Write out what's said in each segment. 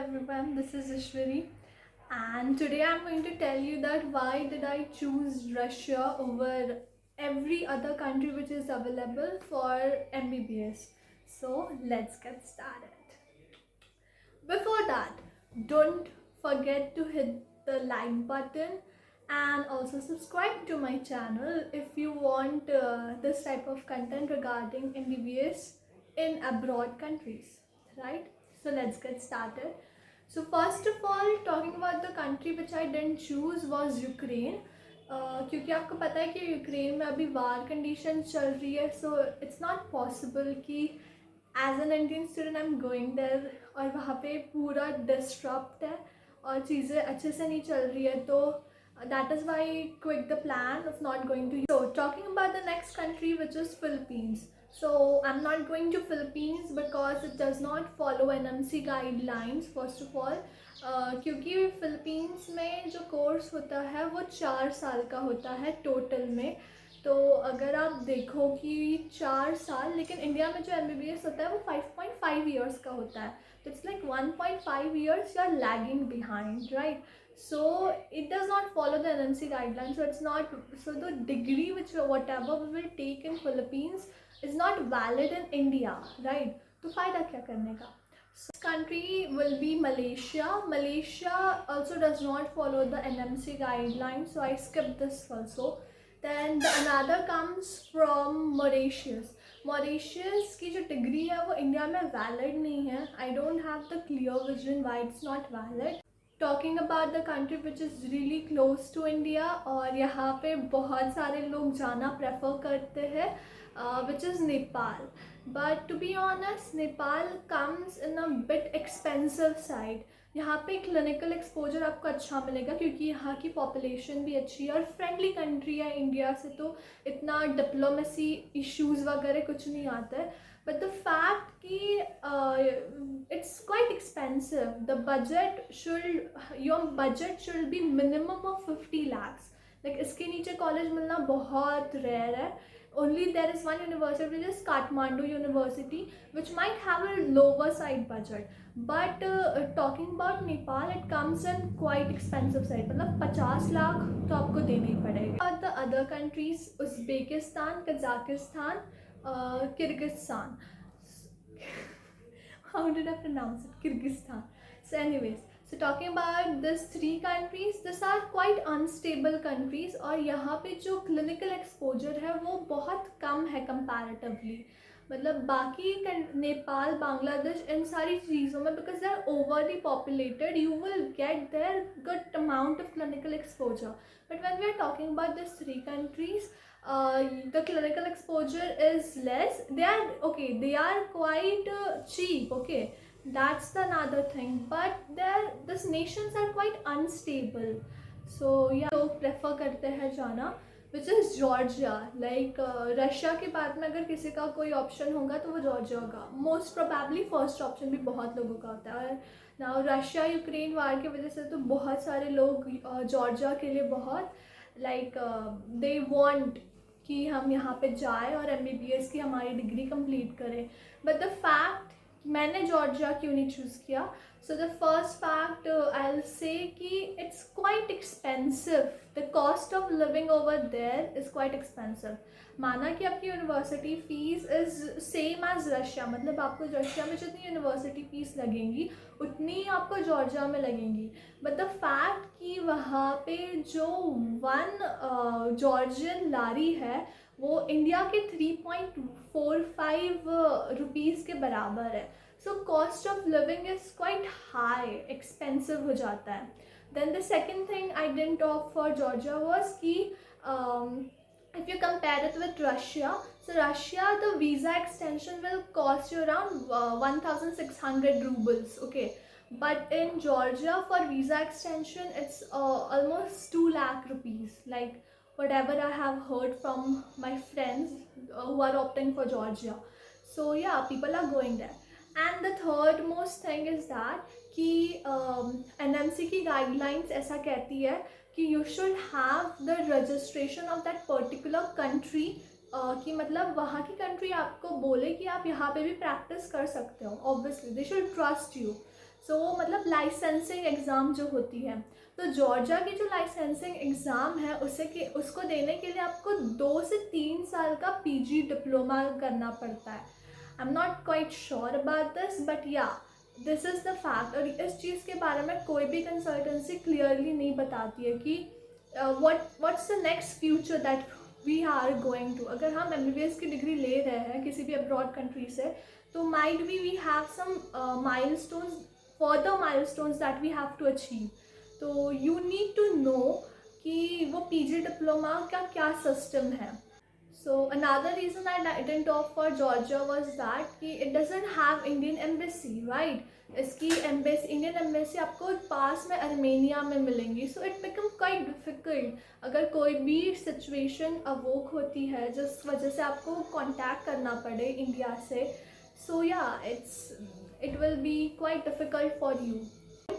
everyone, this is Ishwari, and today I'm going to tell you that why did I choose Russia over every other country which is available for MBBS. So let's get started. Before that, don't forget to hit the like button and also subscribe to my channel if you want this type of content regarding MBBS in abroad countries, right? So let's get started. So first of all, talking about the country which I didn't choose was Ukraine. क्योंकि आपको पता है कि Ukraine में अभी वार condition चल रही है, सो इट्स नॉट पॉसिबल कि as an Indian student I am going there और वहाँ पे पूरा डिस्टर्ब्ड है और चीज़ें अच्छे से नहीं चल रही है, तो that is why I quit the plan of not going to. So talking about the next country, which is Philippines. So I'm not going to Philippines because it does not follow NMC guidelines first of all. क्योंकि Philippines में जो course होता है वो 4 साल का होता है टोटल में. तो अगर आप देखो कि 4 साल, लेकिन इंडिया में जो MBBS होता है वो 5.5 ईयर्स का होता है, तो it's like 1.5 years you are lagging behind, right? So it does not follow the NMC guidelines, so it's not, so the degree which whatever we will take in Philippines is not valid in India, right? तो फायदा क्या करने का? So country will be Malaysia. Malaysia also does not follow the NMC guidelines, so I skipped this also. Then another comes from Mauritius. Mauritius की जो degree है वो India में वैलिड नहीं है. I don't have the clear vision why it's not valid. Talking about the country which is really close to India और यहाँ पे बहुत सारे लोग जाना प्रेफर करते हैं, which is Nepal. But to be honest, Nepal comes in a bit expensive side. यहाँ पे क्लिनिकल एक्सपोजर आपको अच्छा मिलेगा क्योंकि यहाँ की पॉपुलेशन भी अच्छी है और फ्रेंडली कंट्री है इंडिया से, तो इतना डिप्लोमेसी इश्यूज़ वगैरह कुछ नहीं आता है. But the fact कि it's quite expensive. Your budget should be minimum of 50 lakhs. Like इसके नीचे कॉलेज मिलना बहुत रेयर है. Only there is one university which is Kathmandu University, which might have a lower side budget. But talking about Nepal, it comes in quite expensive side. मतलब 50 लाख तो आपको देने ही पड़ेगा. But the other countries, Uzbekistan, Kazakhstan, Kyrgyzstan. How did I pronounce it? Kyrgyzstan. So anyways, so talking about these 3 countries, these are quite unstable countries और यहाँ पे जो clinical exposure है वो बहुत कम है comparatively. मतलब बाकी नेपाल, बांग्लादेश, इन सारी चीज़ों में because they are overly populated, you will get their good amount of clinical exposure. But when we are talking about these 3 countries, the clinical exposure is less. They are quite cheap, okay, that's the another thing, but these nations are quite unstable. So yeah, लोग prefer करते हैं जाना which is Georgia. Like Russia के बाद में अगर किसी का कोई ऑप्शन होगा तो वो जॉर्जिया होगा. मोस्ट प्रोबेबली फर्स्ट ऑप्शन भी बहुत लोगों का होता है. नाउ रशिया यूक्रेन वार की वजह से तो बहुत सारे लोग जॉर्जिया के लिए बहुत लाइक दे वांट कि हम यहाँ पे जाए और MBBS की हमारी डिग्री कंप्लीट करें. बट द फैक्ट मैंने जॉर्जिया क्यों नहीं चूज़ किया? So the first fact I will say कि it's quite expensive. The cost of living over there is quite expensive. माना कि आपकी university fees is same as Russia, मतलब आपको रशिया में जितनी यूनिवर्सिटी फ़ीस लगेंगी उतनी आपको जॉर्जिया में लगेंगी. बट द फैक्ट कि वहाँ पे जो 1 जॉर्जियन लारी है वो इंडिया के 3.45 रुपीज़ के बराबर है. So cost of living is quite high, expensive हो जाता है. Then the second thing I didn't talk for Georgia was कि if you compare it with Russia, so Russia, the visa extension will cost you around 1,600 rubles, okay, but in Georgia for visa extension it's almost 2 lakh rupees, like whatever I have heard from my friends who are opting for Georgia. So yeah, people are going there. And the third most thing is that कि NMC की guidelines ऐसा कहती है कि you should have the registration of that particular country, कि मतलब वहाँ की कंट्री आपको बोले कि आप यहाँ पे भी प्रैक्टिस कर सकते हो. Obviously they should trust you. So मतलब लाइसेंसिंग एग्ज़ाम जो होती है, तो जॉर्जिया की जो लाइसेंसिंग एग्ज़ाम है उसको देने के लिए आपको 2 से 3 साल का पीजी डिप्लोमा करना पड़ता है. I am not quite sure about this, but या दिस इज़ द फैक्ट. और इस चीज़ के बारे में कोई भी कंसल्टेंसी क्लियरली नहीं बताती है कि what's the next future that we are going to. अगर हम MBBS की डिग्री ले रहे हैं किसी भी अब्रॉड कंट्री से, तो might be we have some milestones, further milestones that we have to achieve. तो यू नीड टू नो कि वो पीजी डिप्लोमा का क्या सिस्टम है. So another reason I didn't opt for Georgia was that कि it doesn't have Indian embassy, right? इसकी embassy, Indian embassy आपको पास में अर्मेनिया में मिलेंगी. So it become quite difficult. अगर कोई भी situation अवोक होती है जिस वजह से आपको contact करना पड़े इंडिया से, so yeah, it will be quite difficult for you.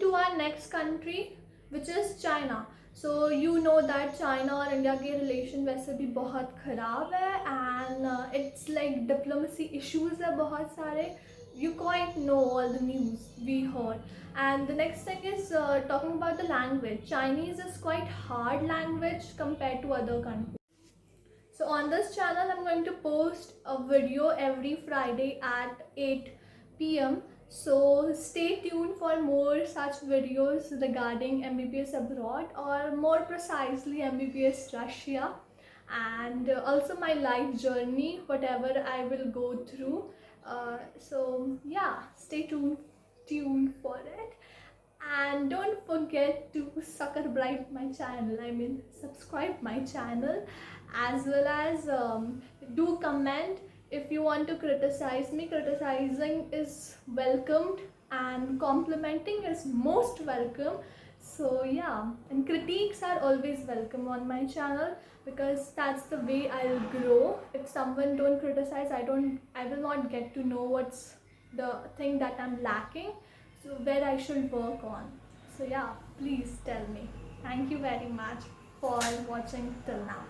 To our next country, which is China. So you know that China और इंडिया के रिलेशन वैसे भी बहुत ख़राब है, and it's like diplomacy issues है बहुत सारे. You quite know all the news we heard. And the next thing is talking about the language. Chinese is quite hard language compared to other countries. So on this channel I'm going to post a video every Friday at 8 p.m. So stay tuned for more such videos regarding MBBS abroad, or more precisely MBBS Russia, and also my life journey, whatever I will go through. So yeah, stay tuned for it. And don't forget to subscribe my channel, I mean subscribe my channel, as well as do comment. If you want to criticize me, criticizing is welcomed and complimenting is most welcome. So yeah, and critiques are always welcome on my channel, because that's the way I'll grow. If someone don't criticize, I will not get to know what's the thing that I'm lacking, so where I should work on. So yeah, please tell me. Thank you very much for watching till now.